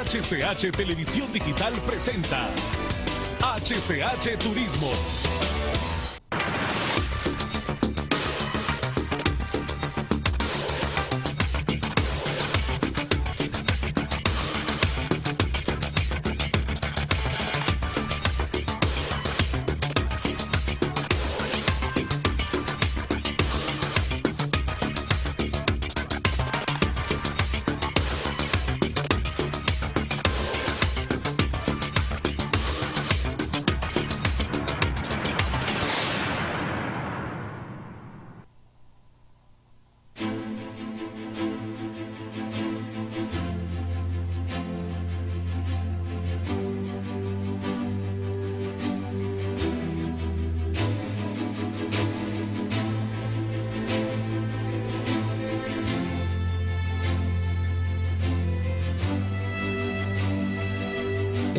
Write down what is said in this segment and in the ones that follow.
HCH Televisión Digital presenta HCH Turismo.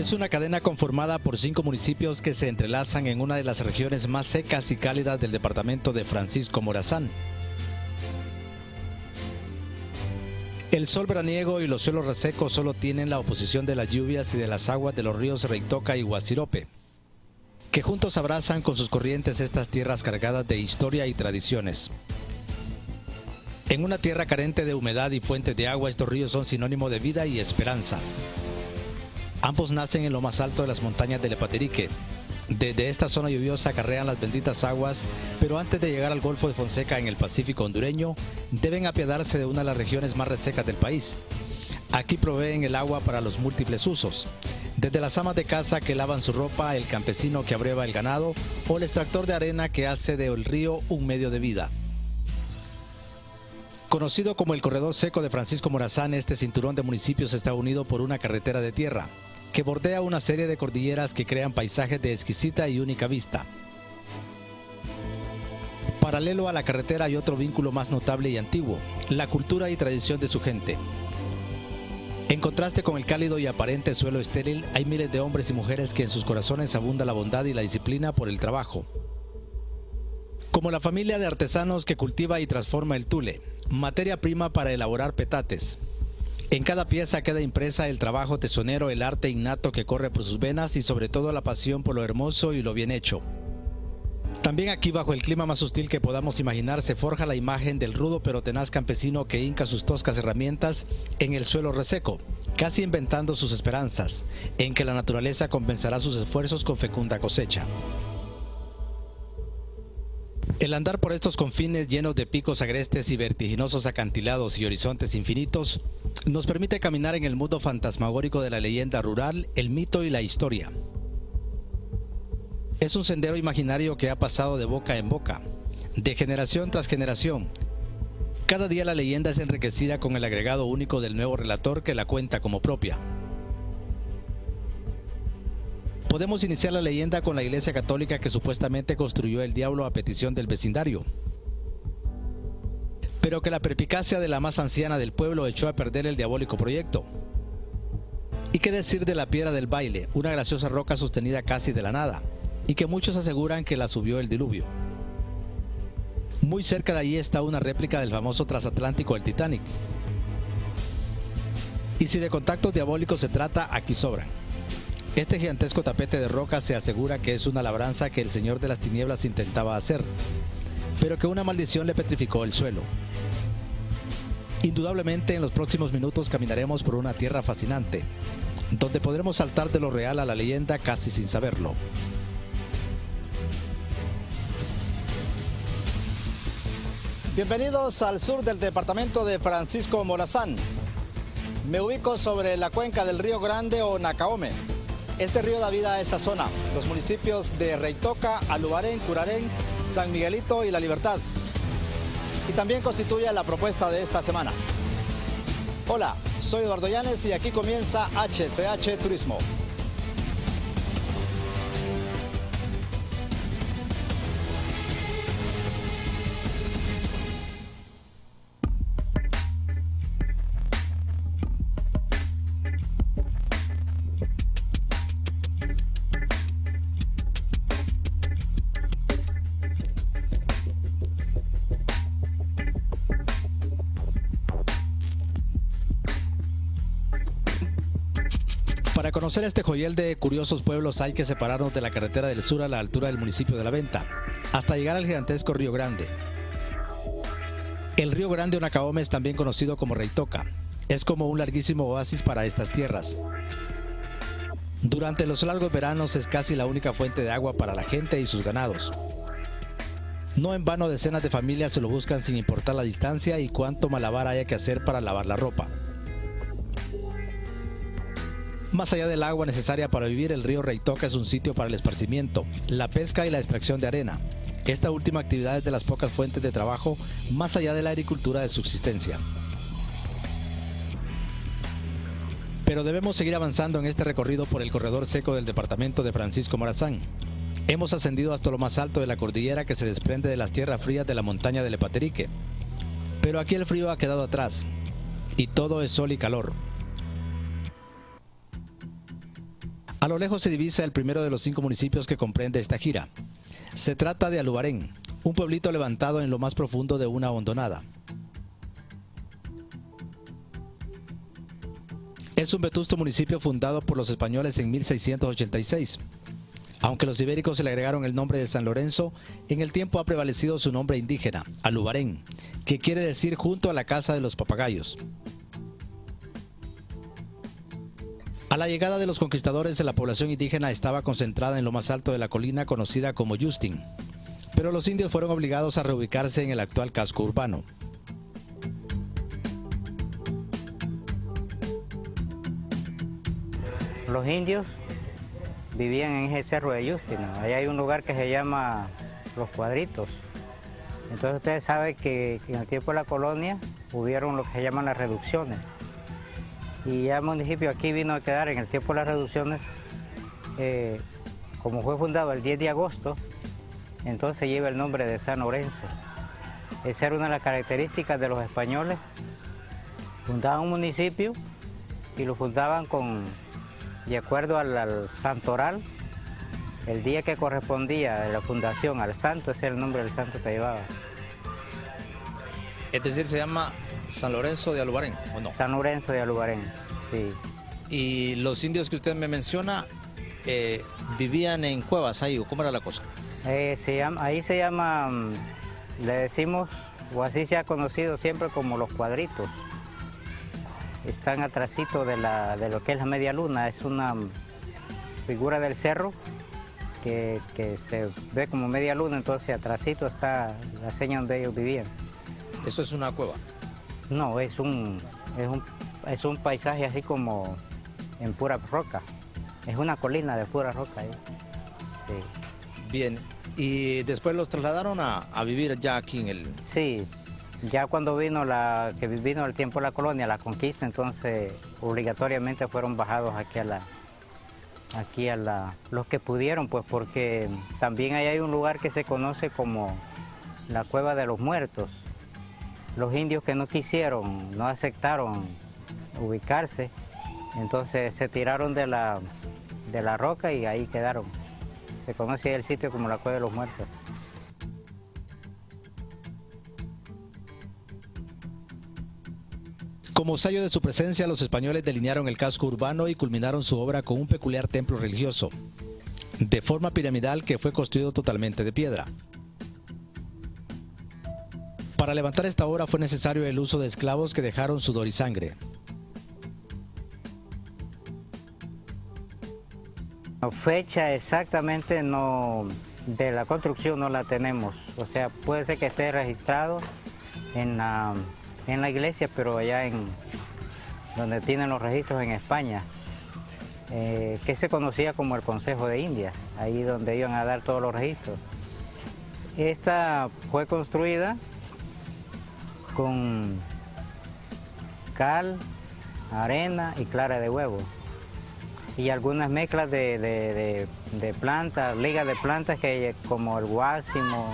Es una cadena conformada por 5 municipios que se entrelazan en una de las regiones más secas y cálidas del departamento de Francisco Morazán. El sol veraniego y los suelos resecos solo tienen la oposición de las lluvias y de las aguas de los ríos Reitoca y Guasirope, que juntos abrazan con sus corrientes estas tierras cargadas de historia y tradiciones. En una tierra carente de humedad y fuentes de agua, estos ríos son sinónimo de vida y esperanza. Ambos nacen en lo más alto de las montañas del Lepatirique. Desde esta zona lluviosa acarrean las benditas aguas, pero antes de llegar al Golfo de Fonseca en el Pacífico hondureño, deben apiadarse de una de las regiones más resecas del país. Aquí proveen el agua para los múltiples usos, desde las amas de casa que lavan su ropa, el campesino que abreva el ganado o el extractor de arena que hace del río un medio de vida. Conocido como el Corredor Seco de Francisco Morazán, este cinturón de municipios está unido por una carretera de tierra que bordea una serie de cordilleras que crean paisajes de exquisita y única vista. Paralelo a la carretera hay otro vínculo más notable y antiguo, la cultura y tradición de su gente. En contraste con el cálido y aparente suelo estéril, hay miles de hombres y mujeres que en sus corazones abunda la bondad y la disciplina por el trabajo. Como la familia de artesanos que cultiva y transforma el tule, materia prima para elaborar petates. En cada pieza queda impresa el trabajo tesonero, el arte innato que corre por sus venas y sobre todo la pasión por lo hermoso y lo bien hecho. También aquí, bajo el clima más hostil que podamos imaginar, se forja la imagen del rudo pero tenaz campesino que hinca sus toscas herramientas en el suelo reseco, casi inventando sus esperanzas, en que la naturaleza compensará sus esfuerzos con fecunda cosecha. El andar por estos confines llenos de picos agrestes y vertiginosos acantilados y horizontes infinitos nos permite caminar en el mundo fantasmagórico de la leyenda rural, el mito y la historia. Es un sendero imaginario que ha pasado de boca en boca, de generación tras generación. Cada día la leyenda es enriquecida con el agregado único del nuevo relator que la cuenta como propia. Podemos iniciar la leyenda con la iglesia católica que supuestamente construyó el diablo a petición del vecindario, pero que la perspicacia de la más anciana del pueblo echó a perder el diabólico proyecto. ¿Y qué decir de la piedra del baile, una graciosa roca sostenida casi de la nada, y que muchos aseguran que la subió el diluvio? Muy cerca de allí está una réplica del famoso transatlántico, el Titanic. Y si de contactos diabólicos se trata, aquí sobran. Este gigantesco tapete de roca se asegura que es una labranza que el señor de las tinieblas intentaba hacer, pero que una maldición le petrificó el suelo. Indudablemente en los próximos minutos caminaremos por una tierra fascinante, donde podremos saltar de lo real a la leyenda casi sin saberlo. Bienvenidos al sur del departamento de Francisco Morazán. Me ubico sobre la cuenca del Río Grande o Nacaome. Este río da vida a esta zona, los municipios de Reitoca, Alubarén, Curarén, San Miguelito y La Libertad. Y también constituye la propuesta de esta semana. Hola, soy Eduardo Llanes y aquí comienza HCH Turismo. Para conocer este joyel de curiosos pueblos hay que separarnos de la carretera del sur a la altura del municipio de La Venta, hasta llegar al gigantesco Río Grande. El Río Grande o Nacaome es también conocido como Reitoca. Es como un larguísimo oasis para estas tierras. Durante los largos veranos es casi la única fuente de agua para la gente y sus ganados. No en vano decenas de familias se lo buscan sin importar la distancia y cuánto malabar haya que hacer para lavar la ropa. Más allá del agua necesaria para vivir, el río Reitoca es un sitio para el esparcimiento, la pesca y la extracción de arena. Esta última actividad es de las pocas fuentes de trabajo más allá de la agricultura de subsistencia. Pero debemos seguir avanzando en este recorrido por el corredor seco del departamento de Francisco Morazán. Hemos ascendido hasta lo más alto de la cordillera que se desprende de las tierras frías de la montaña del Epaterique. Pero aquí el frío ha quedado atrás y todo es sol y calor. A lo lejos se divisa el primero de los 5 municipios que comprende esta gira. Se trata de Alubarén, un pueblito levantado en lo más profundo de una hondonada. Es un vetusto municipio fundado por los españoles en 1686. Aunque los ibéricos se le agregaron el nombre de San Lorenzo, en el tiempo ha prevalecido su nombre indígena, Alubarén, que quiere decir junto a la casa de los papagayos. A la llegada de los conquistadores, la población indígena estaba concentrada en lo más alto de la colina conocida como Justin, pero los indios fueron obligados a reubicarse en el actual casco urbano. Los indios vivían en ese cerro de Justin. Ahí hay un lugar que se llama Los Cuadritos. Entonces ustedes saben que en el tiempo de la colonia hubieron lo que se llaman las reducciones. Y ya el municipio aquí vino a quedar en el tiempo de las reducciones, como fue fundado el 10 de agosto, entonces lleva el nombre de San Lorenzo. Esa era una de las características de los españoles. Fundaban un municipio y lo fundaban de acuerdo al santoral, el día que correspondía de la fundación al santo, ese era el nombre del santo que llevaba. Es decir, se llama San Lorenzo de Alubarén, ¿o no? San Lorenzo de Alubarén, sí. Y los indios que usted me menciona, ¿vivían en cuevas ahí o cómo era la cosa? Ahí se llama, le decimos, o así se ha conocido siempre como Los Cuadritos. Están atrásito de lo que es la media luna, es una figura del cerro que se ve como media luna, entonces atrásito está la seña donde ellos vivían. ¿Eso es una cueva? No, es un paisaje así como en pura roca. Es una colina de pura roca ahí. Sí. Bien, ¿y después los trasladaron a vivir ya aquí en el...? Sí, ya cuando vino el tiempo de la colonia, la conquista, entonces obligatoriamente fueron bajados aquí los que pudieron, pues porque también ahí hay un lugar que se conoce como la Cueva de los Muertos. Los indios que no quisieron, no aceptaron ubicarse, entonces se tiraron de la roca y ahí quedaron. Se conoce el sitio como la Cueva de los Muertos. Como sello de su presencia, los españoles delinearon el casco urbano y culminaron su obra con un peculiar templo religioso, de forma piramidal que fue construido totalmente de piedra. Para levantar esta obra fue necesario el uso de esclavos que dejaron sudor y sangre. Fecha exactamente de la construcción no la tenemos, o sea, puede ser que esté registrado en la iglesia, pero allá donde tienen los registros en España, que se conocía como el Consejo de Indias, ahí donde iban a dar todos los registros. Esta fue construida con cal, arena y clara de huevo y algunas mezclas de plantas, ligas de plantas como el guásimo,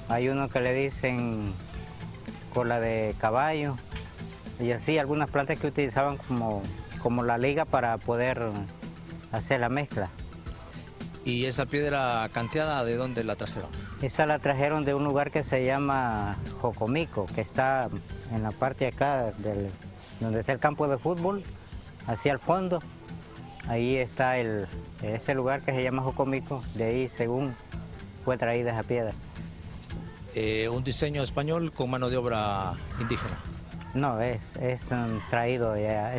hay uno que le dicen cola de caballo y así algunas plantas que utilizaban como la liga para poder hacer la mezcla. ¿Y esa piedra canteada de dónde la trajeron? Esa la trajeron de un lugar que se llama Jocomico, que está en la parte de acá, donde está el campo de fútbol, hacia el fondo. Ahí está ese lugar que se llama Jocomico, de ahí según fue traída esa piedra. ¿Un diseño español con mano de obra indígena? No, es traído ya.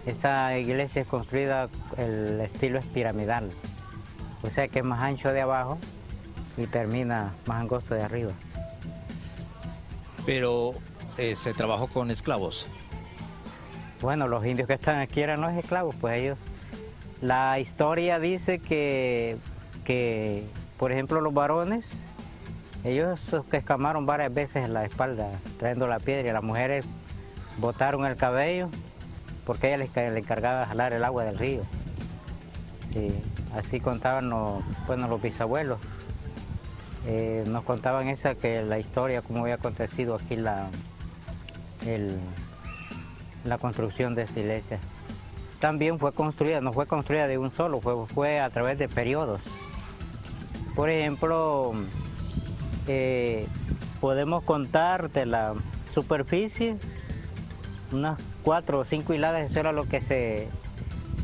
Esta iglesia es construida, el estilo es piramidal, o sea que es más ancho de abajo y termina más angosto de arriba. Pero se trabajó con esclavos. Bueno, los indios que están aquí eran los esclavos, pues ellos... La historia dice que por ejemplo, los varones, ellos que escamaron varias veces en la espalda trayendo la piedra, y las mujeres botaron el cabello porque ella le encargaba de jalar el agua del río. Sí, así contaban los bisabuelos. Nos contaban la historia, cómo había acontecido aquí la construcción de esa iglesia. También fue construida, no fue construida de un solo, fue a través de periodos. Por ejemplo, podemos contar de la superficie, unas 4 o 5 hiladas, eso era lo que se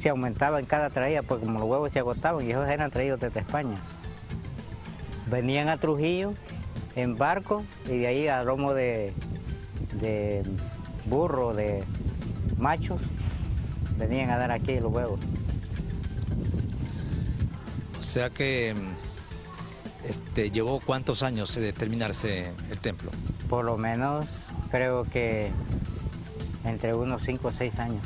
aumentaba en cada traída, porque como los huevos se agotaban y esos eran traídos desde España. Venían a Trujillo en barco y de ahí a lomo de burro, de machos, venían a dar aquí los huevos. O sea que llevó ¿cuántos años de terminarse el templo? Por lo menos creo que entre unos 5 o 6 años.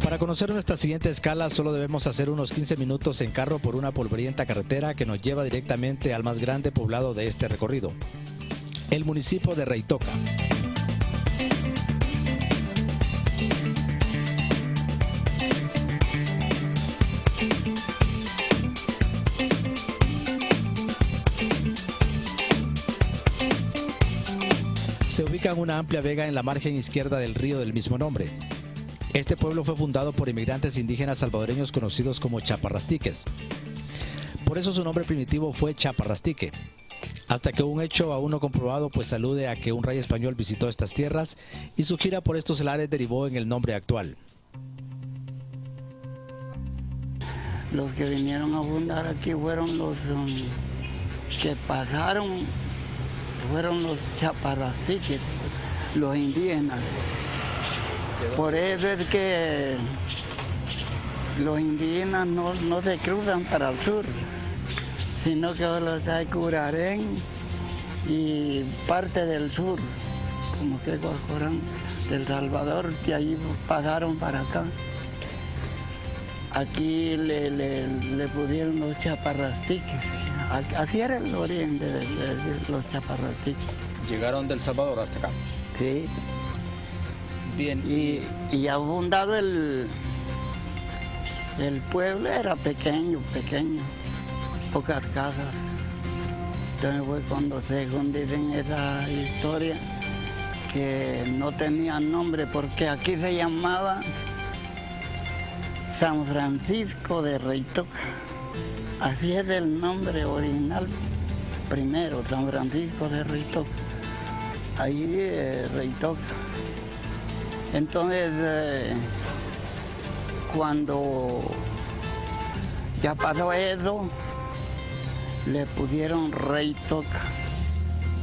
Para conocer nuestra siguiente escala solo debemos hacer unos 15 minutos en carro por una polvorienta carretera que nos lleva directamente al más grande poblado de este recorrido, el municipio de Reitoca. Se ubica en una amplia vega en la margen izquierda del río del mismo nombre. Este pueblo fue fundado por inmigrantes indígenas salvadoreños conocidos como chaparrastiques. Por eso su nombre primitivo fue Chaparrastique, hasta que un hecho aún no comprobado pues alude a que un rey español visitó estas tierras y su gira por estos lares derivó en el nombre actual. Los que vinieron a fundar aquí fueron los que pasaron, fueron los chaparrastiques, los indígenas. Por eso es que los indígenas no se cruzan para el sur, sino que solo está Curarén y parte del sur, como que Guacorán, del Salvador, de ahí pasaron para acá. Aquí le pusieron los chaparrastiques, así era el origen de los chaparrastiques. ¿Llegaron del Salvador hasta acá? Sí. Bien. Y abundado el pueblo era pequeño, pocas casas. Entonces fue cuando según dicen esa historia que no tenía nombre porque aquí se llamaba San Francisco de Reitoca. Así es el nombre original primero, San Francisco de Reitoca. Ahí Reitoca. Entonces, cuando ya pasó eso, le pusieron Reitoca.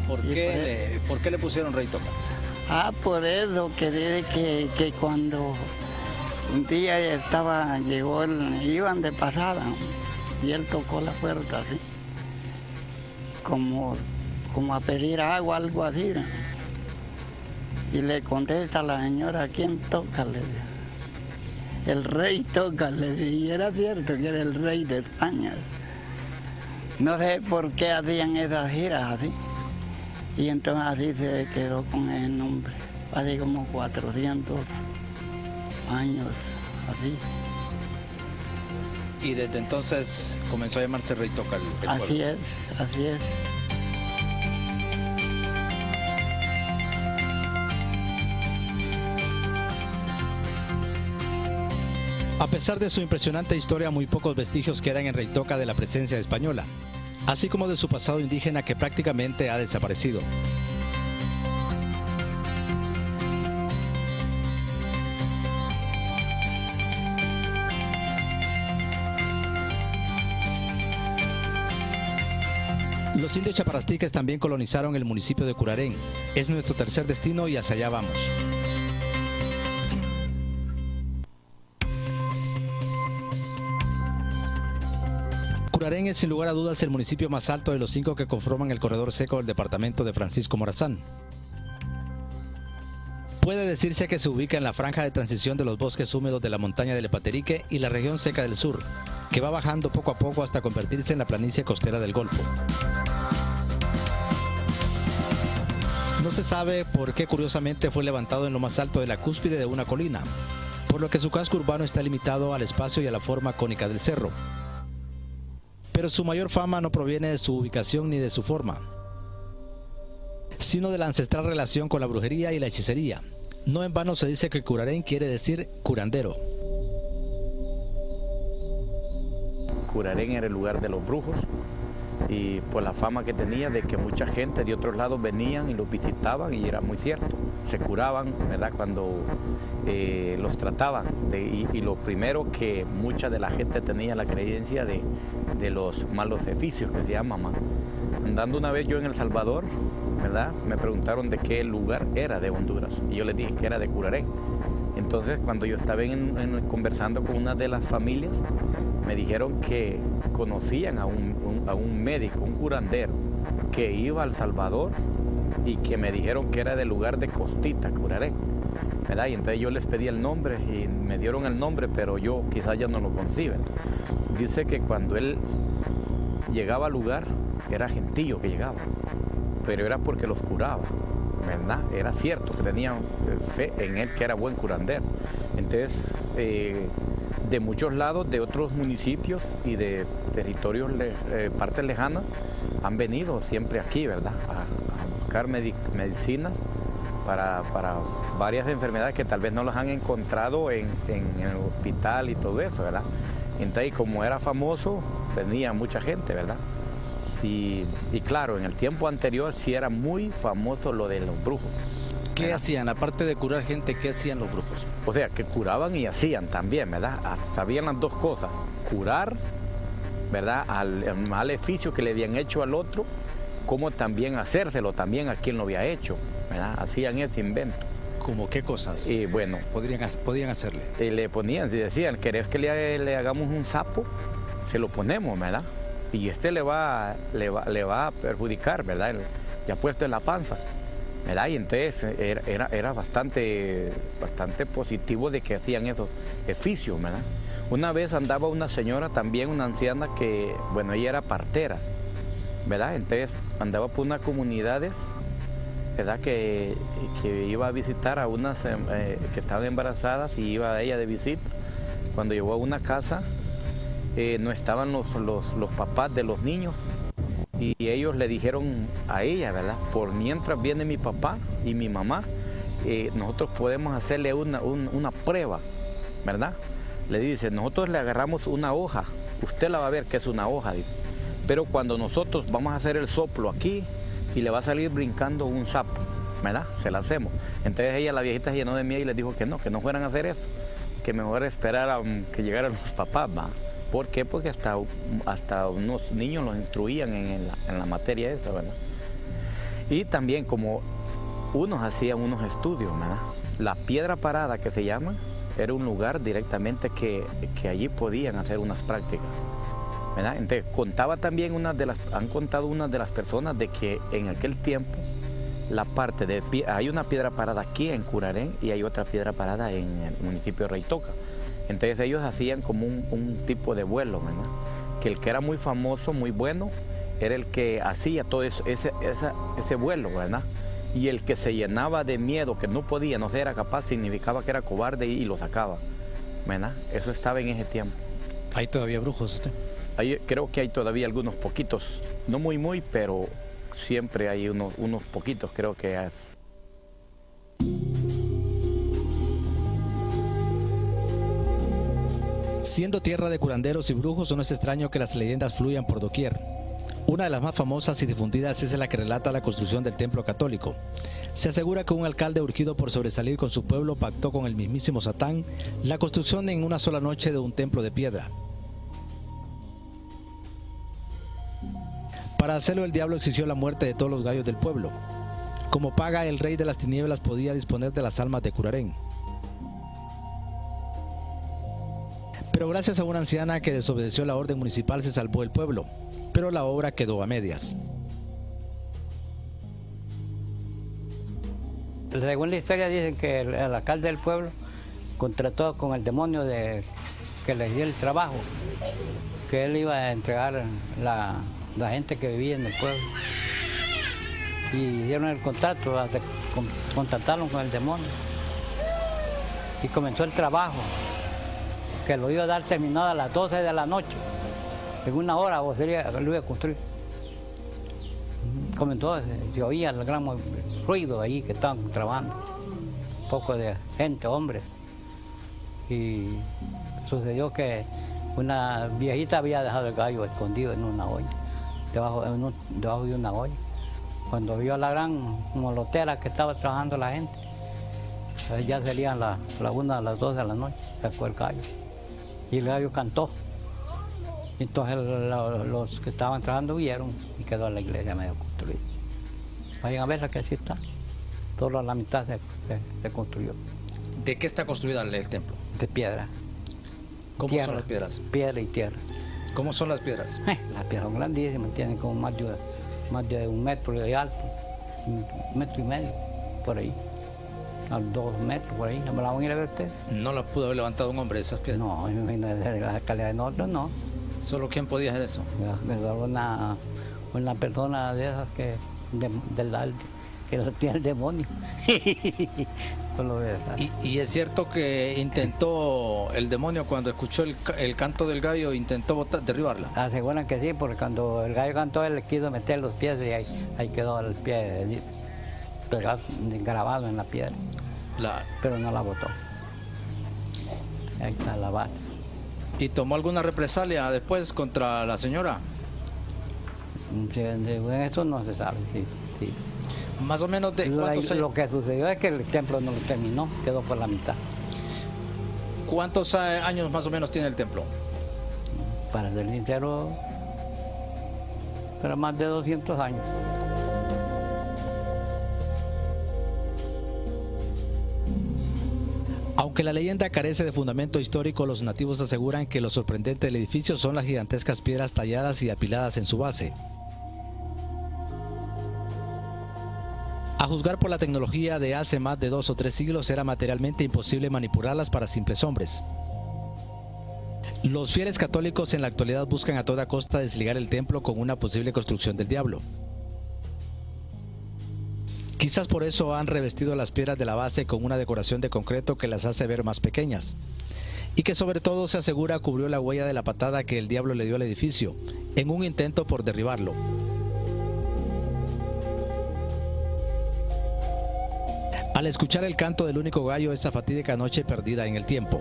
¿Por qué le pusieron Reitoca? Por eso, que cuando un día iban de pasada, y él tocó la puerta así, como a pedir agua, algo así. Y le contesta a la señora, ¿quién toca? Le dijo. El rey toca, le dije, y era cierto que era el rey de España. No sé por qué hacían esas giras así. Y entonces así se quedó con ese nombre, hace como 400 años, así. Y desde entonces comenzó a llamarse Reytoca el pueblo. Así es, así es. A pesar de su impresionante historia, muy pocos vestigios quedan en Reytoca de la presencia española, así como de su pasado indígena que prácticamente ha desaparecido. Los indios chaparastiques también colonizaron el municipio de Curarén. Es nuestro tercer destino y hacia allá vamos. Curarén es sin lugar a dudas el municipio más alto de los 5 que conforman el corredor seco del departamento de Francisco Morazán. Puede decirse que se ubica en la franja de transición de los bosques húmedos de la montaña del Epaterique y la región seca del sur, que va bajando poco a poco hasta convertirse en la planicie costera del Golfo. No se sabe por qué curiosamente fue levantado en lo más alto de la cúspide de una colina, por lo que su casco urbano está limitado al espacio y a la forma cónica del cerro. Pero su mayor fama no proviene de su ubicación ni de su forma, sino de la ancestral relación con la brujería y la hechicería. No en vano se dice que Curarén quiere decir curandero. Curarén era el lugar de los brujos y por la fama que tenía de que mucha gente de otros lados venían y los visitaban, y era muy cierto. Se curaban, ¿verdad?, cuando los trataban. Y lo primero, que mucha de la gente tenía la creencia de los malos oficios, que se llaman. Andando una vez yo en El Salvador, ¿verdad?, me preguntaron de qué lugar era de Honduras y yo les dije que era de Curarén. Entonces, cuando yo estaba conversando con una de las familias, me dijeron que conocían a un médico, un curandero, que iba a El Salvador y que me dijeron que era del lugar de Costita, Curarén, ¿verdad? Y entonces yo les pedí el nombre y me dieron el nombre, pero yo quizás ya no lo conciben. Dice que cuando él llegaba al lugar, era gentío que llegaba, pero era porque los curaba, ¿verdad? Era cierto que tenían fe en él, que era buen curandero. Entonces, de muchos lados, de otros municipios y de territorios, partes lejanas, han venido siempre aquí, ¿verdad?, a buscar medicinas para varias enfermedades que tal vez no las han encontrado en el hospital y todo eso, ¿verdad? Entonces, como era famoso, venía mucha gente, ¿verdad? Y claro, en el tiempo anterior sí era muy famoso lo de los brujos. ¿Qué hacían? Aparte de curar gente, ¿qué hacían los brujos? O sea, que curaban y hacían también, ¿verdad? Hasta habían las dos cosas. Curar, ¿verdad?, al maleficio que le habían hecho al otro, como también hacérselo también a quien lo había hecho, ¿verdad? Hacían ese invento. ¿Cómo qué cosas? Y bueno, podían hacerle. Le ponían, si decían, ¿querés que le hagamos un sapo? Se lo ponemos, ¿verdad? Y le va a perjudicar, ¿verdad? Ya puesto en la panza, ¿verdad? Y entonces era bastante positivo de que hacían esos oficios, ¿verdad? Una vez andaba una señora también, una anciana, que, bueno, ella era partera, ¿verdad? Entonces andaba por unas comunidades, ¿verdad?, que iba a visitar a unas que estaban embarazadas, y iba a ella de visita. Cuando llegó a una casa, no estaban los papás de los niños, y ellos le dijeron a ella, ¿verdad?, por mientras viene mi papá y mi mamá, nosotros podemos hacerle una prueba, ¿verdad? Le dice, nosotros le agarramos una hoja, usted la va a ver que es una hoja, dice, pero cuando nosotros vamos a hacer el soplo aquí y le va a salir brincando un sapo, ¿verdad?, se la hacemos. Entonces ella, la viejita, se llenó de miedo y les dijo que no fueran a hacer eso, que mejor esperar a que llegaran los papás, ¿va? ¿Por qué? Porque hasta unos niños los instruían en la materia esa, ¿verdad? Y también, como unos hacían unos estudios, ¿verdad? La Piedra Parada, que se llama, era un lugar directamente que allí podían hacer unas prácticas, ¿verdad? Entonces, han contado unas de las personas de que en aquel tiempo hay una piedra parada aquí en Curarén y hay otra piedra parada en el municipio de Reytoca. Entonces ellos hacían como un tipo de vuelo, ¿verdad? Que el que era muy famoso, muy bueno, era el que hacía todo eso, ese vuelo, ¿verdad? Y el que se llenaba de miedo, que no podía, no era capaz, significaba que era cobarde y lo sacaba, ¿verdad? Eso estaba en ese tiempo. ¿Hay todavía brujos usted? Creo que hay todavía algunos poquitos, no muy, pero siempre hay unos poquitos, creo que es. Siendo tierra de curanderos y brujos, no es extraño que las leyendas fluyan por doquier. Una de las más famosas y difundidas es la que relata la construcción del templo católico. Se asegura que un alcalde urgido por sobresalir con su pueblo pactó con el mismísimo Satán la construcción en una sola noche de un templo de piedra. Para hacerlo, el diablo exigió la muerte de todos los gallos del pueblo. Como paga, el rey de las tinieblas podía disponer de las almas de Curarén. Pero gracias a una anciana que desobedeció la orden municipal se salvó el pueblo, pero la obra quedó a medias. Según la historia dicen que el alcalde del pueblo contrató con el demonio que les dio el trabajo, que él iba a entregar la gente que vivía en el pueblo. Y dieron el contrato, contrataron con el demonio. Y comenzó el trabajo, que lo iba a dar terminado a las 12 de la noche. En una hora lo iba a construir. Comenzó, se oía el gran ruido ahí que estaban trabajando. Un poco de gente, hombres. Y sucedió que una viejita había dejado el gallo escondido en una olla, debajo de una olla. Cuando vio la gran molotera que estaba trabajando la gente, ya serían las 1 a las 2 de la noche, sacó el gallo. Y el gallo cantó. Entonces los que estaban trabajando vieron y quedó la iglesia medio construida. Vayan a verla que así está. Solo la mitad se construyó. ¿De qué está construida el templo? De piedra. ¿Cómo Tierra, son las piedras? Piedra y tierra. ¿Cómo son las piedras? Las piedras son grandísimas, tienen como más de 1 metro de alto, 1,5 metros, por ahí. A 2 metros, por ahí. ¿No me la van a ir a ver ustedes? No las pudo haber levantado un hombre esas piedras. No, me imagino de la calidad de nosotros, no. ¿Solo quién podía hacer eso? Una persona de esas que lo tiene el demonio. ¿Y es cierto que intentó el demonio cuando escuchó el canto del gallo, intentó derribarla? Aseguran que sí, porque cuando el gallo cantó él le quiso meter los pies y ahí quedó el pie grabado en la piedra. Pero no la botó. Ahí está la base. ¿Y tomó alguna represalia después contra la señora? En eso no se sabe, sí. Más o menos de cuántos años. Lo que sucedió es que el templo no lo terminó, quedó por la mitad. ¿Cuántos años más o menos tiene el templo? Para ser sincero, pero más de 200 años. Aunque la leyenda carece de fundamento histórico, los nativos aseguran que lo sorprendente del edificio son las gigantescas piedras talladas y apiladas en su base. A juzgar por la tecnología de hace más de 2 o 3 siglos, era materialmente imposible manipularlas para simples hombres. Los fieles católicos en la actualidad buscan a toda costa desligar el templo con una posible construcción del diablo. Quizás por eso han revestido las piedras de la base con una decoración de concreto que las hace ver más pequeñas, y que sobre todo se asegura cubrió la huella de la patada que el diablo le dio al edificio, en un intento por derribarlo. Al escuchar el canto del único gallo esa fatídica noche perdida en el tiempo.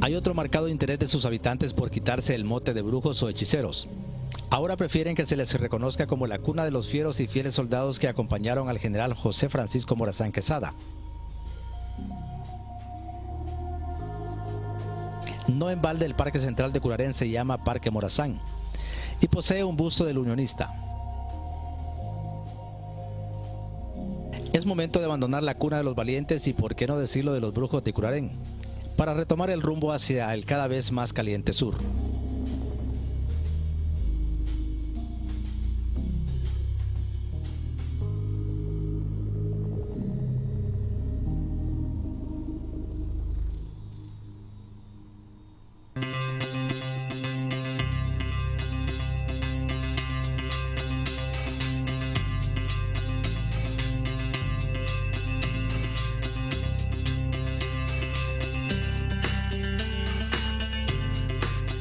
Hay otro marcado interés de sus habitantes por quitarse el mote de brujos o hechiceros. Ahora prefieren que se les reconozca como la cuna de los fieros y fieles soldados que acompañaron al general José Francisco Morazán Quesada. No en balde el Parque Central de Curarén se llama Parque Morazán y posee un busto del unionista. Es momento de abandonar la cuna de los valientes y por qué no decirlo de los brujos de Curarén, para retomar el rumbo hacia el cada vez más caliente sur.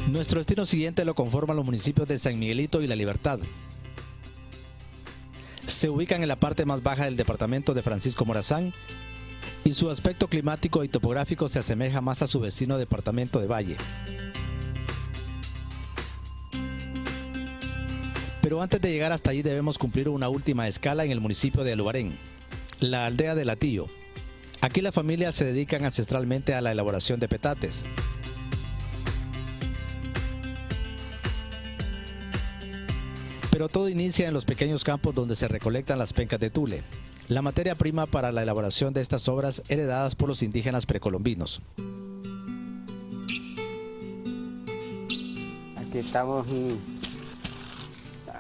Nuestro destino siguiente lo conforman los municipios de San Miguelito y La Libertad. Se ubican en la parte más baja del departamento de Francisco Morazán y su aspecto climático y topográfico se asemeja más a su vecino departamento de Valle. Pero antes de llegar hasta allí debemos cumplir una última escala en el municipio de Alubarén, la aldea de Latillo. Aquí las familias se dedican ancestralmente a la elaboración de petates. Pero todo inicia en los pequeños campos donde se recolectan las pencas de tule, la materia prima para la elaboración de estas obras heredadas por los indígenas precolombinos. Aquí estamos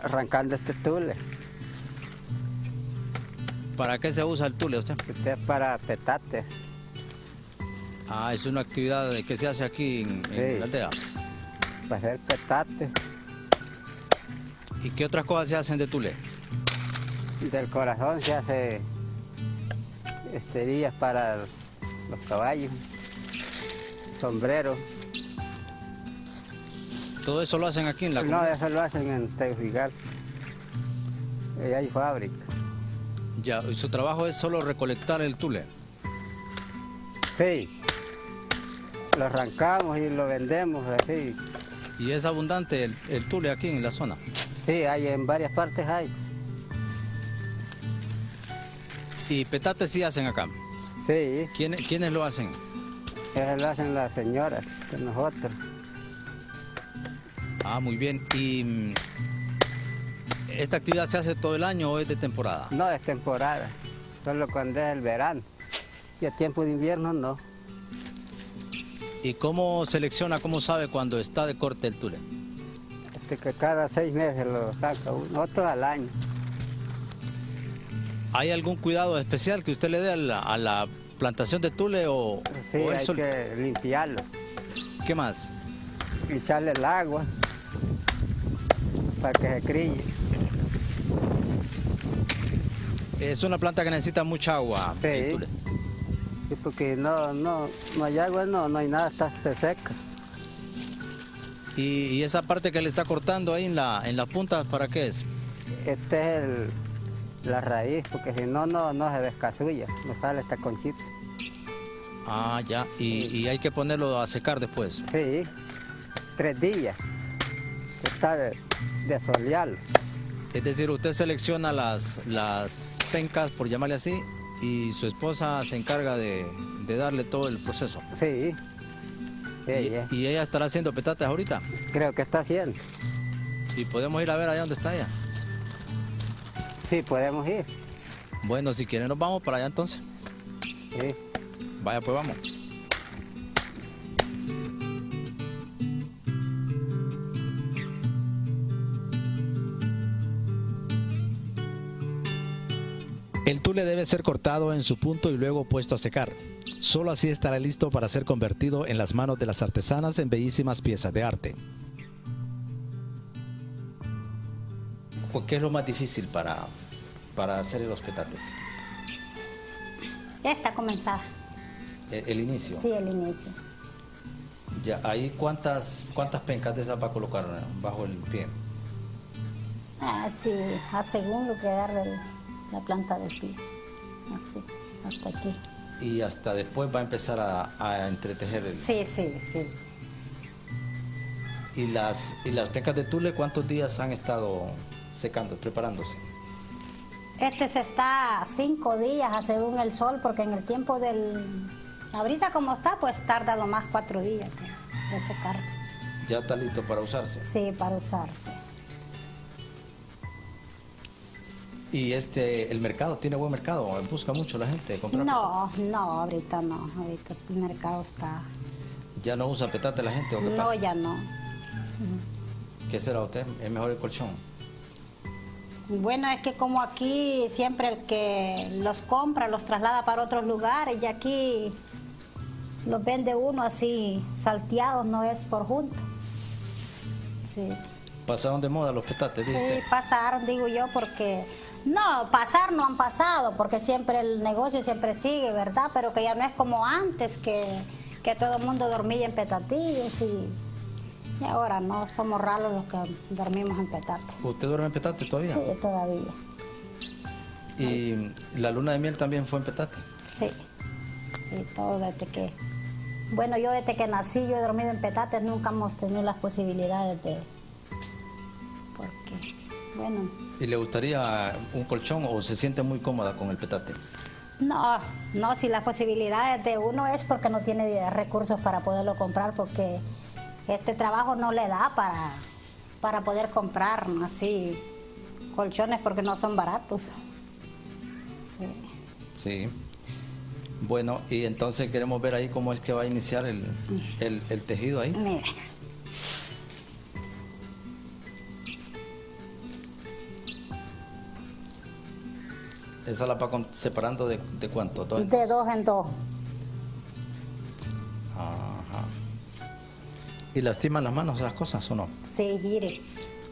arrancando este tule. ¿Para qué se usa el tule usted? Este es para petates. Ah, es una actividad que se hace aquí en la aldea. Para hacer petates. ¿Y qué otras cosas se hacen de tule? Del corazón se hace esterillas para los caballos, sombreros. ¿Todo eso lo hacen aquí en la No, comunidad? eso lo hacen en Tegucigalpa. Ahí hay fábrica. Ya, ¿y su trabajo es solo recolectar el tule? Sí. Lo arrancamos y lo vendemos así. ¿Y es abundante el tule aquí en la zona? Sí, hay en varias partes hay. ¿Y petates sí hacen acá? Sí, ¿Quiénes lo hacen? eso lo hacen las señoras de nosotros. Ah, muy bien. ¿Y esta actividad se hace todo el año o es de temporada? No es temporada, solo cuando es el verano. Y a tiempo de invierno no. ¿Y cómo selecciona, cómo sabe cuando está de corte el tule? Que cada 6 meses lo saca uno, otro al año. ¿Hay algún cuidado especial que usted le dé a la plantación de tule o Sí, o hay eso? que limpiarlo, ¿Qué más? echarle el agua para que se crille. Es una planta que necesita mucha agua, Sí. el tule. Sí, porque no hay agua, no hay nada, se seca. ¿Y esa parte que le está cortando ahí en la punta, para qué es? Este es la raíz, porque si no se descasulla, no sale esta conchita. Ah, ya. Y hay que ponerlo a secar después. Sí, 3 días. Está de solearlo. Es decir, usted selecciona las pencas, por llamarle así, y su esposa se encarga de darle todo el proceso. Sí. Ella. ¿Y ella estará haciendo petates ahorita? Creo que está haciendo. ¿Y podemos ir a ver allá donde está ella? Sí, podemos ir. Bueno, si quieren nos vamos para allá entonces. Sí. Vaya, pues vamos. El tule debe ser cortado en su punto y luego puesto a secar. Solo así estará listo para ser convertido en las manos de las artesanas en bellísimas piezas de arte. ¿Qué es lo más difícil para hacer los petates? Está comenzada. El inicio. Sí, el inicio. Ya, ahí ¿cuántas pencas de esas va a colocar bajo el pie? Así, a según lo que agarre la planta del pie. Así, hasta aquí. Y hasta después va a empezar a entretejer el... Sí. ¿Y las pencas de tule cuántos días han estado secando, preparándose? Este se está 5 días según el sol, porque en el tiempo del... Ahorita como está, pues tarda lo más 4 días de secarse. Ya está listo para usarse. Sí, para usarse. ¿Y el mercado tiene buen mercado? ¿Busca mucho la gente comprar petates? No, ahorita no. Ahorita el mercado está... ¿Ya no usa petate la gente o qué No, pasa? ya no. ¿Qué será usted? ¿Es mejor el colchón? Bueno, es que como aquí siempre el que los compra los traslada para otros lugares y aquí los vende uno así salteados, no es por junto. Sí. ¿Pasaron de moda los petates, dice Sí, usted? pasaron, digo yo, porque... No, pasar no han pasado, porque siempre el negocio siempre sigue, ¿verdad? Pero que ya no es como antes, que todo el mundo dormía en petatillos Y ahora no, somos raros los que dormimos en petate. ¿Usted duerme en petate todavía? Sí, todavía. ¿Y la luna de miel también fue en petate? Sí, y todo desde que... Bueno, yo desde que nací yo he dormido en petate, nunca hemos tenido las posibilidades de... Porque, bueno... ¿Y le gustaría un colchón o se siente muy cómoda con el petate? No, no, si las posibilidades de uno es porque no tiene recursos para poderlo comprar, porque este trabajo no le da para poder comprar así colchones porque no son baratos. Sí. Bueno, y entonces queremos ver ahí cómo es que va a iniciar el tejido ahí. Mire. ¿Esa la va separando de cuánto? ¿Dos? De 2 en 2. Ajá. ¿Y lastiman las manos esas cosas o no? Sí, gire.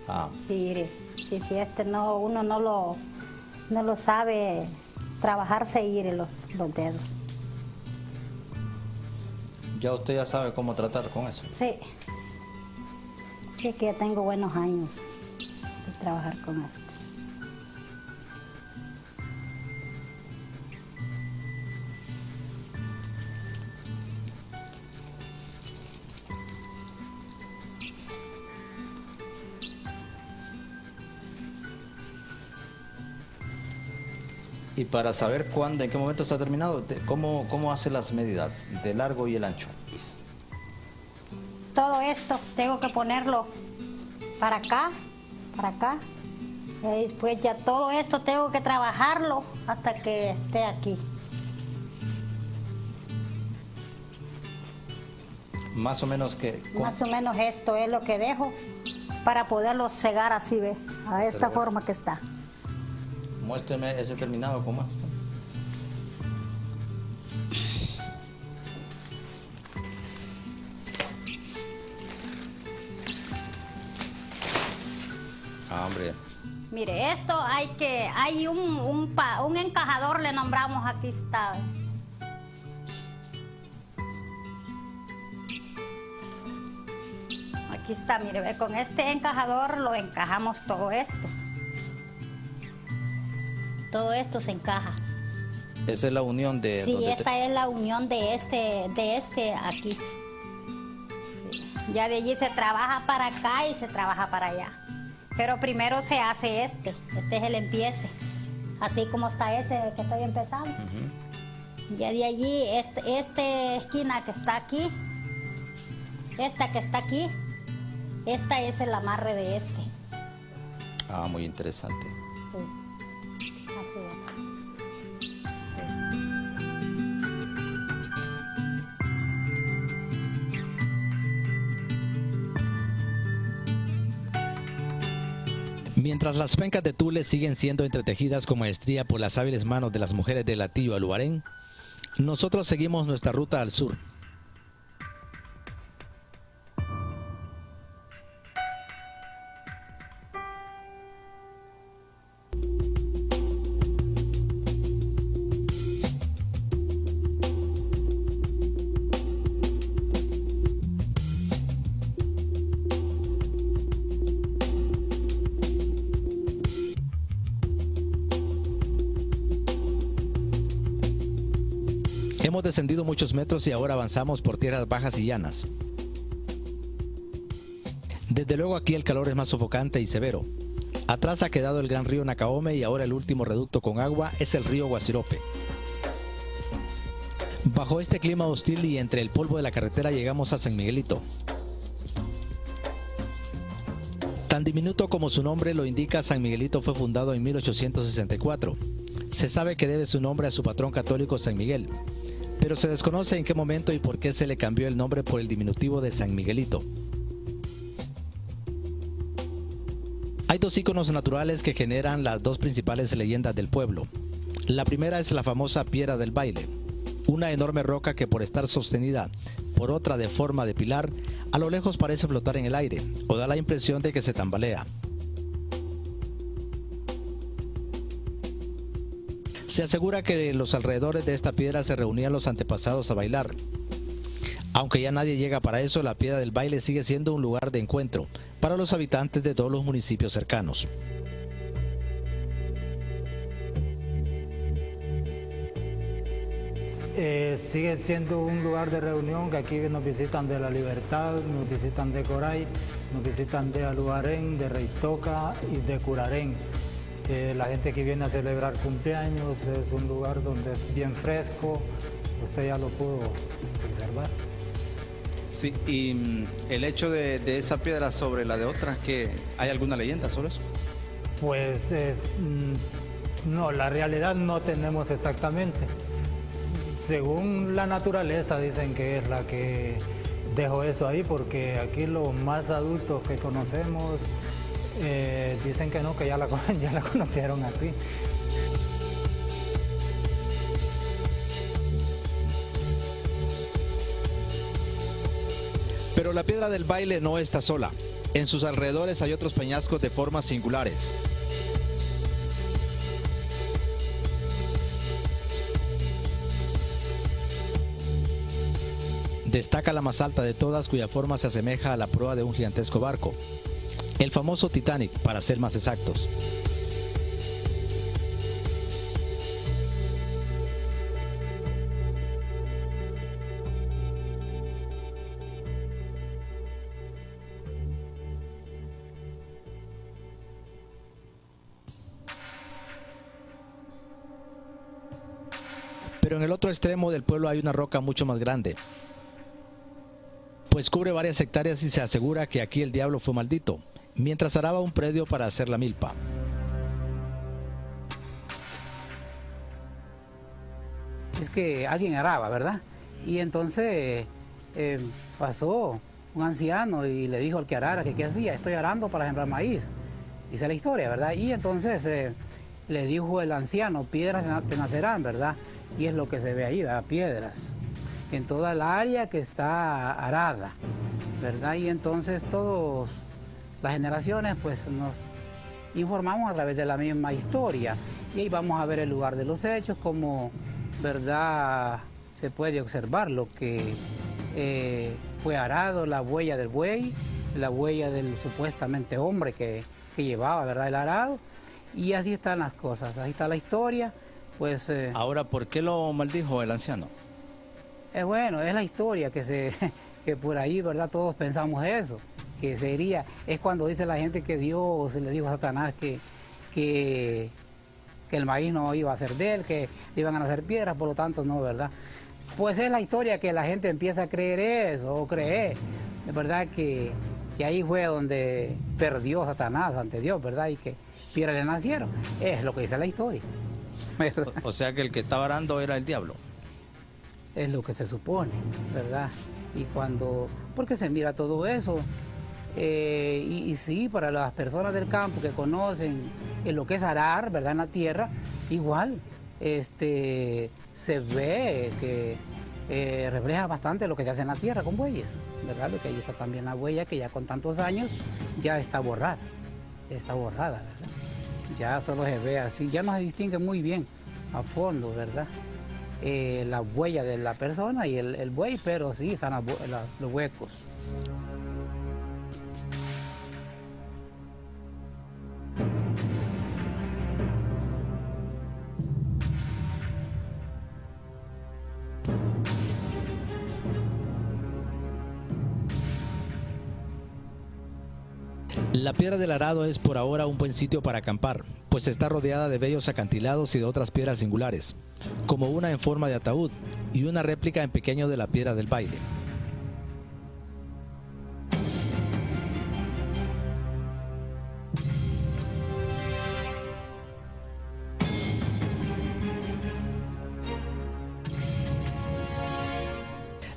Ah. Sí, gire. Y si no, uno no lo sabe trabajar, se gire los dedos. Ya usted ya sabe cómo tratar con eso. Sí. Sí, que ya tengo buenos años de trabajar con esto. Y para saber cuándo, en qué momento está terminado, ¿cómo hace las medidas de largo y el ancho? Todo esto tengo que ponerlo para acá. Y después ya todo esto tengo que trabajarlo hasta que esté aquí. Más o menos que... Más o menos esto es lo que dejo para poderlo cegar así, ¿ve? A esta forma que está. Muéstreme ese terminado, ¿cómo es? Ah, hombre. Mire, esto hay un encajador, le nombramos, aquí está. Aquí está, mire, ve, con este encajador lo encajamos todo esto. Todo esto se encaja. Esa es la unión de... Sí, esta es la unión de este aquí. Ya de allí se trabaja para acá y se trabaja para allá. Pero primero se hace este es el empiece. Así como está ese que estoy empezando. Ya de allí, esta esquina que está aquí, esta que está aquí, esta es el amarre de este. Ah, muy interesante. Sí. Así es. Mientras las pencas de tule siguen siendo entretejidas con maestría por las hábiles manos de las mujeres del Atillo Aluarén, nosotros seguimos nuestra ruta al sur. Hemos descendido muchos metros y ahora avanzamos por tierras bajas y llanas. Desde luego aquí el calor es más sofocante y severo. Atrás ha quedado el gran río Nacaome y ahora el último reducto con agua es el río Guasirope. Bajo este clima hostil y entre el polvo de la carretera llegamos a San Miguelito. Tan diminuto como su nombre lo indica, San Miguelito fue fundado en 1864. Se sabe que debe su nombre a su patrón católico San Miguel, pero se desconoce en qué momento y por qué se le cambió el nombre por el diminutivo de San Miguelito. Hay dos íconos naturales que generan las dos principales leyendas del pueblo. La primera es la famosa Piedra del Baile, una enorme roca que por estar sostenida por otra de forma de pilar, a lo lejos parece flotar en el aire o da la impresión de que se tambalea. Se asegura que en los alrededores de esta piedra se reunían los antepasados a bailar. Aunque ya nadie llega para eso, la Piedra del Baile sigue siendo un lugar de encuentro para los habitantes de todos los municipios cercanos. Sigue siendo un lugar de reunión, que aquí nos visitan de La Libertad, nos visitan de Coray, nos visitan de Aluarén, de Reitoca y de Curarén. La gente que viene a celebrar cumpleaños, es un lugar donde es bien fresco, usted ya lo pudo observar. Sí, y el hecho de esa piedra sobre la de otras, ¿hay alguna leyenda sobre eso? Pues no, la realidad no tenemos exactamente. Según la naturaleza dicen que es la que dejó eso ahí, porque aquí los más adultos que conocemos dicen que no, que ya la conocieron así. Pero la Piedra del Baile no está sola. En sus alrededores hay otros peñascos de formas singulares. Destaca la más alta de todas, cuya forma se asemeja a la proa de un gigantesco barco. El famoso Titanic, para ser más exactos. Pero en el otro extremo del pueblo hay una roca mucho más grande, pues cubre varias hectáreas y se asegura que aquí el diablo fue maldito, mientras araba un predio para hacer la milpa. Es que alguien araba, ¿verdad? Y entonces pasó un anciano y le dijo al que arara que qué hacía, estoy arando para sembrar maíz. Dice la historia, ¿verdad? Y entonces le dijo el anciano, piedras te nacerán, ¿verdad? Y es lo que se ve ahí, ¿verdad? Piedras en toda el área que está arada, ¿verdad? Y entonces todas las generaciones pues nos informamos a través de la misma historia y ahí vamos a ver el lugar de los hechos, como, ¿verdad? Se puede observar lo que fue arado, la huella del buey, la huella del supuestamente hombre que llevaba, ¿verdad? El arado, y así están las cosas, ahí está la historia, pues... Ahora, ¿por qué lo maldijo el anciano? Bueno, es la historia que por ahí, ¿verdad? Todos pensamos eso, que sería, es cuando dice la gente que Dios le dijo a Satanás que el maíz no iba a ser de él, que le iban a nacer piedras, por lo tanto no, ¿verdad? Pues es la historia que la gente empieza a creer eso, o creer, es verdad que ahí fue donde perdió Satanás ante Dios, ¿verdad? Y que piedras le nacieron, es lo que dice la historia. O sea que el que estaba arando era el diablo. Es lo que se supone, ¿verdad? Y porque se mira todo eso, y sí, para las personas del campo que conocen lo que es arar, ¿verdad? En la tierra, igual, se ve que refleja bastante lo que se hace en la tierra con bueyes, ¿verdad? Porque ahí está también la huella que ya con tantos años ya está borrada, ¿verdad? Ya solo se ve así, ya no se distingue muy bien a fondo, ¿verdad? La huella de la persona y el buey, pero sí están los huecos. La Piedra del Arado es por ahora un buen sitio para acampar, pues está rodeada de bellos acantilados y de otras piedras singulares, como una en forma de ataúd y una réplica en pequeño de la Piedra del Baile.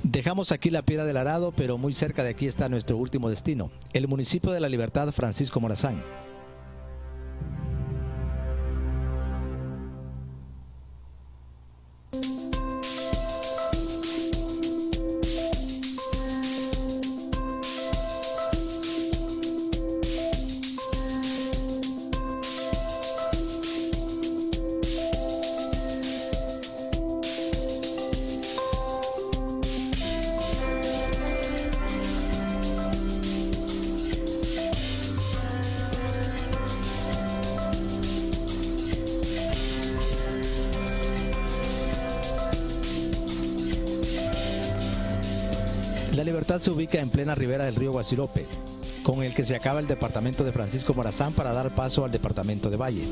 Dejamos aquí la Piedra del Arado, pero muy cerca de aquí está nuestro último destino, el municipio de La Libertad, Francisco Morazán. Villa Libertad se ubica en plena ribera del río Guasilope, con el que se acaba el departamento de Francisco Morazán para dar paso al departamento de Valle.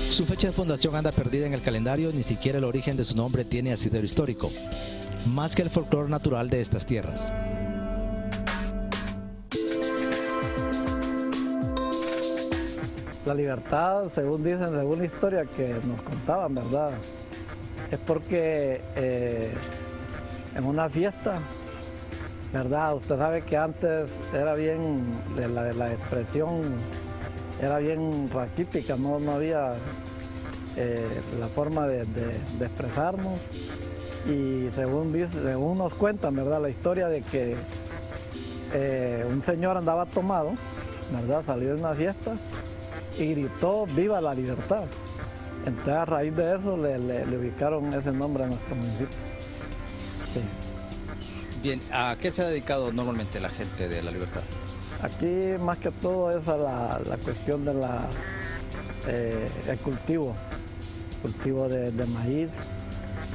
Su fecha de fundación anda perdida en el calendario, ni siquiera el origen de su nombre tiene asidero histórico, más que el folclore natural de estas tierras. La Libertad, según dicen, según la historia que nos contaban, ¿verdad? Es porque en una fiesta, ¿verdad? Usted sabe que antes era bien, la expresión era bien raquítica, no había la forma de expresarnos. Y según nos cuentan, ¿verdad? La historia de que un señor andaba tomado, ¿verdad? Salió de una fiesta y gritó "¡Viva la libertad!". Entonces a raíz de eso le ubicaron ese nombre a nuestro municipio. Sí. Bien, ¿a qué se ha dedicado normalmente la gente de La Libertad? Aquí más que todo es a la cuestión de el cultivo de maíz,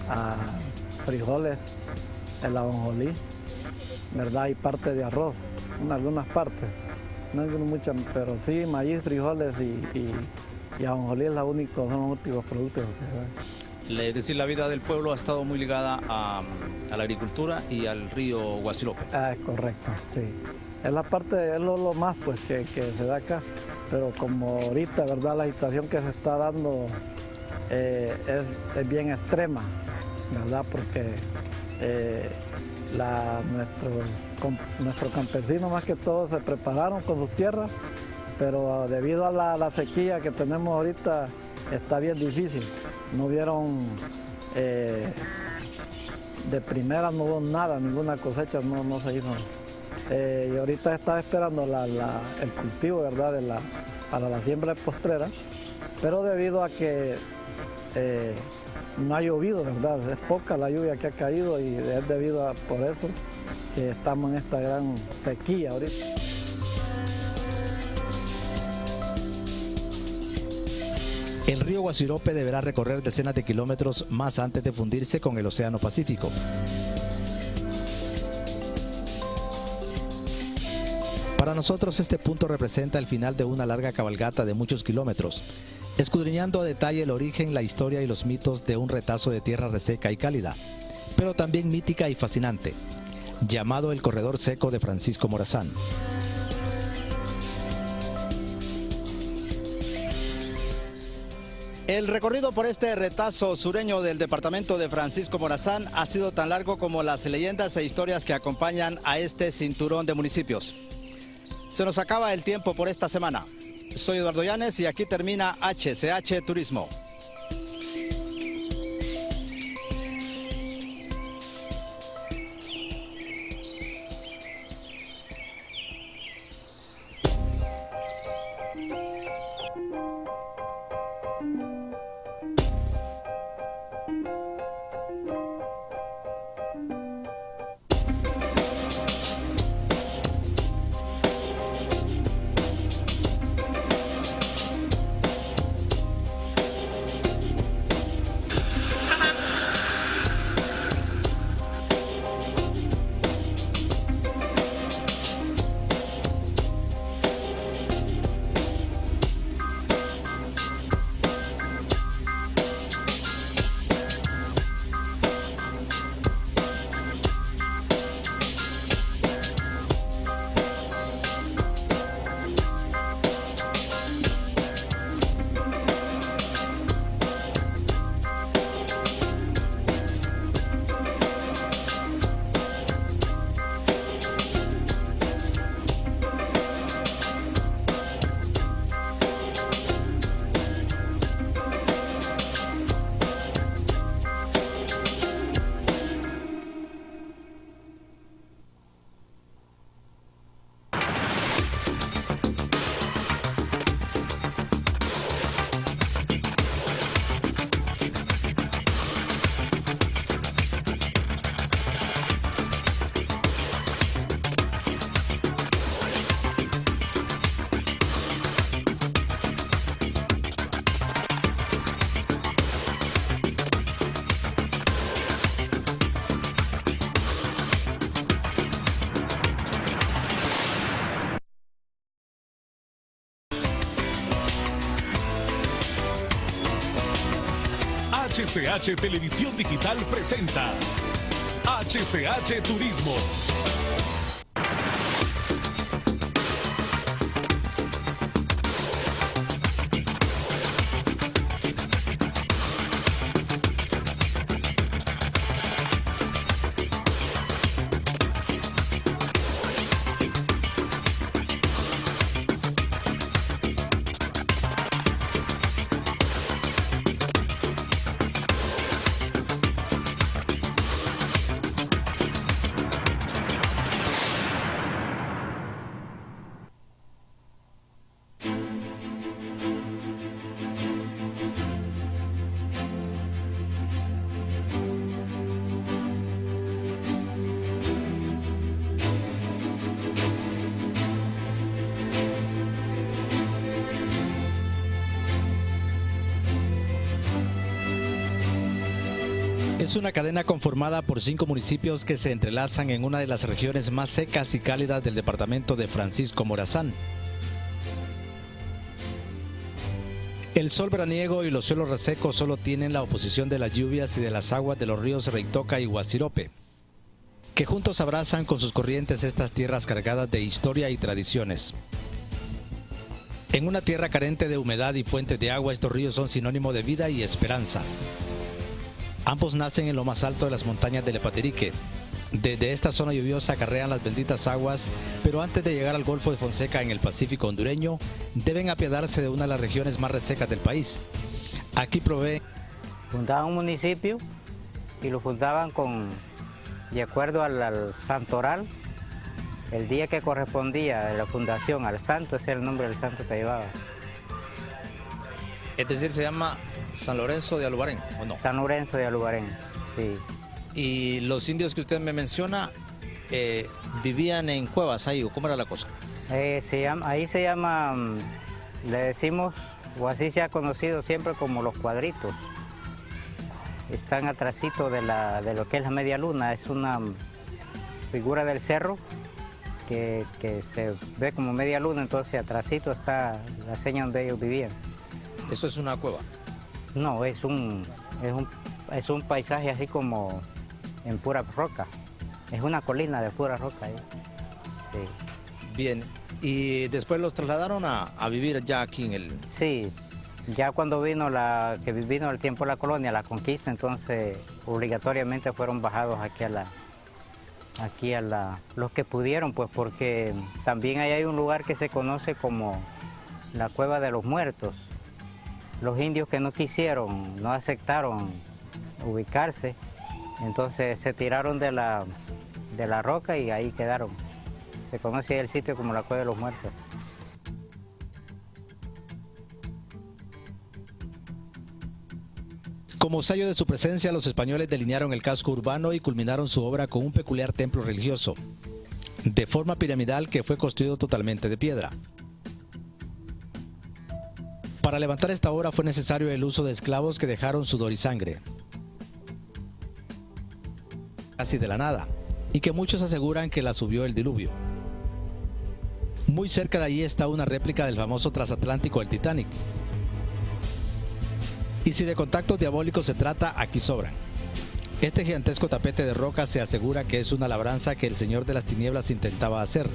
a frijoles, el ajonjolí, ¿verdad? Y parte de arroz, en algunas partes. No hay muchas, pero sí, maíz, frijoles y ajonjolí son los últimos productos que se ven. Es decir, la vida del pueblo ha estado muy ligada a la agricultura y al río Guasilope. Ah, es correcto, sí. Es la parte, es lo más pues que se da acá, pero como ahorita, ¿verdad? La situación que se está dando es bien extrema, ¿verdad? Porque nuestros campesinos más que todo se prepararon con sus tierras, pero debido a la sequía que tenemos ahorita está bien difícil. No vieron, de primera no hubo nada, ninguna cosecha no se hizo. Y ahorita estaba esperando el cultivo, ¿verdad? Para la siembra postrera, pero debido a que no ha llovido, ¿verdad? Es poca la lluvia que ha caído y es debido por eso que estamos en esta gran sequía ahorita. El río Guasilope deberá recorrer decenas de kilómetros más antes de fundirse con el Océano Pacífico. Para nosotros este punto representa el final de una larga cabalgata de muchos kilómetros, escudriñando a detalle el origen, la historia y los mitos de un retazo de tierra reseca y cálida, pero también mítica y fascinante, llamado el Corredor Seco de Francisco Morazán. El recorrido por este retazo sureño del departamento de Francisco Morazán ha sido tan largo como las leyendas e historias que acompañan a este cinturón de municipios. Se nos acaba el tiempo por esta semana. Soy Eduardo Llanes y aquí termina HCH Turismo. HCH Televisión Digital presenta HCH Turismo. Es una cadena conformada por 5 municipios que se entrelazan en una de las regiones más secas y cálidas del departamento de Francisco Morazán. El sol veraniego y los suelos resecos solo tienen la oposición de las lluvias y de las aguas de los ríos Reitoca y Guasirope, que juntos abrazan con sus corrientes estas tierras cargadas de historia y tradiciones. En una tierra carente de humedad y fuentes de agua, estos ríos son sinónimo de vida y esperanza. Ambos nacen en lo más alto de las montañas del Lepatirique. Desde esta zona lluviosa acarrean las benditas aguas, pero antes de llegar al Golfo de Fonseca en el Pacífico hondureño, deben apiadarse de una de las regiones más resecas del país. Aquí provee. Fundaban un municipio y lo fundaban de acuerdo al santoral. El día que correspondía de la fundación al santo, ese era el nombre del santo que llevaba. Es decir, se llama San Lorenzo de Alubarén, ¿o no? San Lorenzo de Alubarén, sí. Y los indios que usted me menciona, ¿vivían en cuevas ahí o cómo era la cosa? Ahí se llama, le decimos, o así se ha conocido siempre como los cuadritos. Están atrásito de lo que es la media luna, es una figura del cerro que se ve como media luna, entonces atrásito está la seña donde ellos vivían. ¿Eso es una cueva? No, es un paisaje así como en pura roca. Es una colina de pura roca ahí. Sí. Bien, ¿y después los trasladaron a vivir ya aquí en el...? Sí, ya cuando vino el tiempo de la colonia, la conquista, entonces obligatoriamente fueron bajados aquí los que pudieron, pues porque también ahí hay un lugar que se conoce como la Cueva de los Muertos. Los indios que no quisieron, no aceptaron ubicarse, entonces se tiraron de la roca y ahí quedaron. Se conoce el sitio como la Cueva de los Muertos. Como sello de su presencia, los españoles delinearon el casco urbano y culminaron su obra con un peculiar templo religioso, de forma piramidal que fue construido totalmente de piedra. Para levantar esta obra fue necesario el uso de esclavos que dejaron sudor y sangre, casi de la nada, y que muchos aseguran que la subió el diluvio. Muy cerca de allí está una réplica del famoso transatlántico, el Titanic. Y si de contactos diabólicos se trata, aquí sobran. Este gigantesco tapete de roca se asegura que es una labranza que el Señor de las Tinieblas intentaba hacer,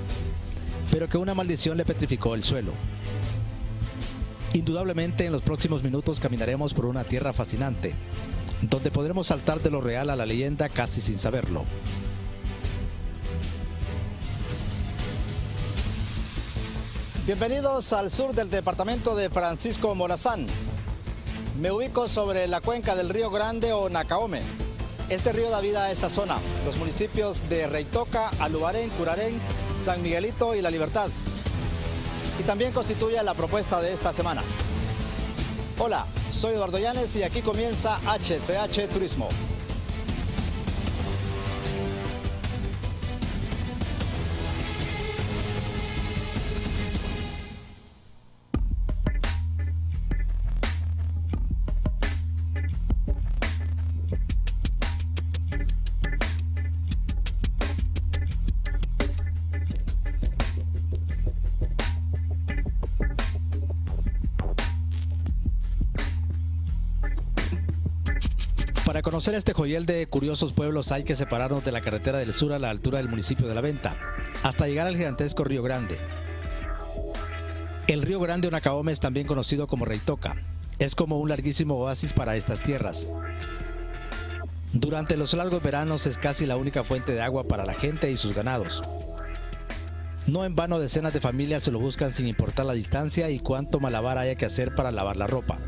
pero que una maldición le petrificó el suelo. Indudablemente en los próximos minutos caminaremos por una tierra fascinante, donde podremos saltar de lo real a la leyenda casi sin saberlo. Bienvenidos al sur del departamento de Francisco Morazán. Me ubico sobre la cuenca del Río Grande o Nacaome. Este río da vida a esta zona, los municipios de Reitoca, Alubarén, Curarén, San Miguelito y La Libertad. Y también constituye la propuesta de esta semana. Hola, soy Eduardo Llanes y aquí comienza HCH Turismo. Para conocer este joyel de curiosos pueblos hay que separarnos de la carretera del sur a la altura del municipio de La Venta, hasta llegar al gigantesco Río Grande. El Río Grande o Nacaome es también conocido como Reitoca. Es como un larguísimo oasis para estas tierras. Durante los largos veranos es casi la única fuente de agua para la gente y sus ganados. No en vano decenas de familias se lo buscan sin importar la distancia y cuánto malabar haya que hacer para lavar la ropa.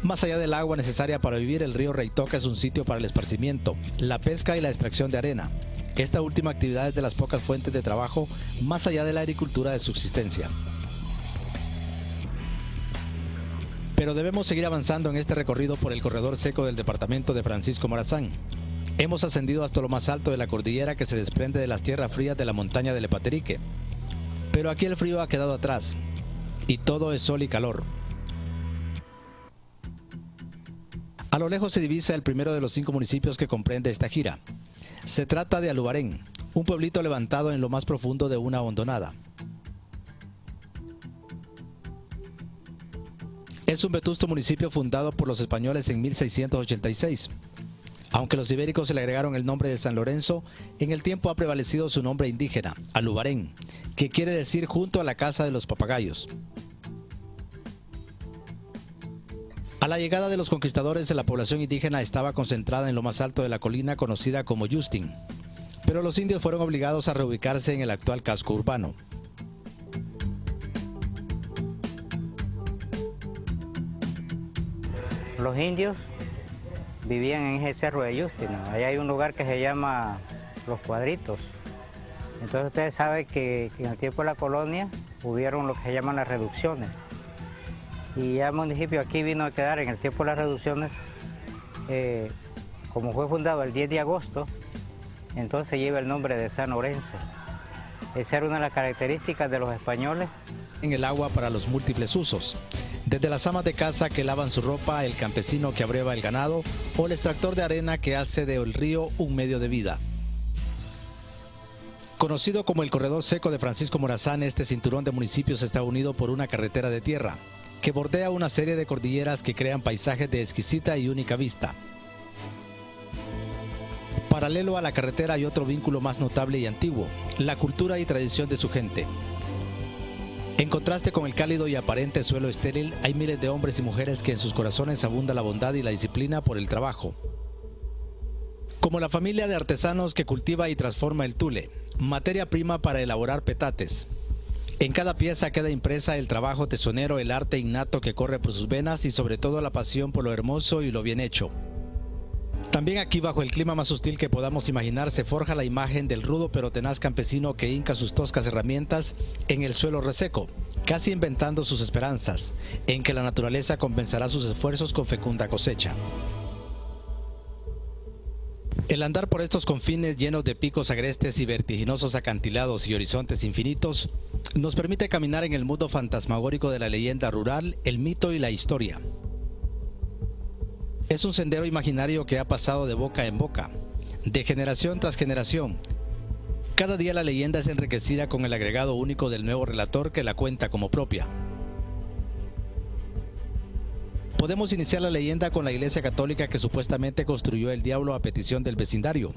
Más allá del agua necesaria para vivir, el río Reitoca es un sitio para el esparcimiento, la pesca y la extracción de arena. Esta última actividad es de las pocas fuentes de trabajo más allá de la agricultura de subsistencia. Pero debemos seguir avanzando en este recorrido por el corredor seco del departamento de Francisco Morazán. Hemos ascendido hasta lo más alto de la cordillera que se desprende de las tierras frías de la montaña del Epaterique. Pero aquí el frío ha quedado atrás y todo es sol y calor. A lo lejos se divisa el primero de los 5 municipios que comprende esta gira. Se trata de Alubarén, un pueblito levantado en lo más profundo de una hondonada. Es un vetusto municipio fundado por los españoles en 1686. Aunque los ibéricos se le agregaron el nombre de San Lorenzo, en el tiempo ha prevalecido su nombre indígena, Alubarén, que quiere decir junto a la casa de los papagayos. A la llegada de los conquistadores, la población indígena estaba concentrada en lo más alto de la colina conocida como Justin, pero los indios fueron obligados a reubicarse en el actual casco urbano. Los indios vivían en ese cerro de Justin, ¿no? Ahí hay un lugar que se llama Los Cuadritos. Entonces ustedes saben que en el tiempo de la colonia hubieron lo que se llaman las reducciones. Y ya el municipio aquí vino a quedar en el tiempo de las reducciones, como fue fundado el 10 de agosto, entonces lleva el nombre de San Lorenzo. Esa era una de las características de los españoles. En el agua para los múltiples usos, desde las amas de casa que lavan su ropa, el campesino que abreva el ganado o el extractor de arena que hace del río un medio de vida. Conocido como el corredor seco de Francisco Morazán, este cinturón de municipios está unido por una carretera de tierra que bordea una serie de cordilleras que crean paisajes de exquisita y única vista. Paralelo a la carretera hay otro vínculo más notable y antiguo, la cultura y tradición de su gente. En contraste con el cálido y aparente suelo estéril, hay miles de hombres y mujeres que en sus corazones abunda la bondad y la disciplina por el trabajo. Como la familia de artesanos que cultiva y transforma el tule, materia prima para elaborar petates. En cada pieza queda impresa el trabajo tesonero, el arte innato que corre por sus venas y sobre todo la pasión por lo hermoso y lo bien hecho. También aquí, bajo el clima más hostil que podamos imaginar, se forja la imagen del rudo pero tenaz campesino que hinca sus toscas herramientas en el suelo reseco, casi inventando sus esperanzas, en que la naturaleza compensará sus esfuerzos con fecunda cosecha. El andar por estos confines llenos de picos agrestes y vertiginosos acantilados y horizontes infinitos nos permite caminar en el mundo fantasmagórico de la leyenda rural, el mito y la historia. Es un sendero imaginario que ha pasado de boca en boca, de generación tras generación. Cada día la leyenda es enriquecida con el agregado único del nuevo relator que la cuenta como propia. Podemos iniciar la leyenda con la iglesia católica que supuestamente construyó el diablo a petición del vecindario,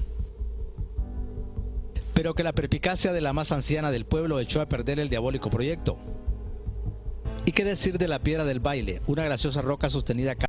pero que la perspicacia de la más anciana del pueblo echó a perder el diabólico proyecto. ¿Y qué decir de la piedra del baile, una graciosa roca sostenida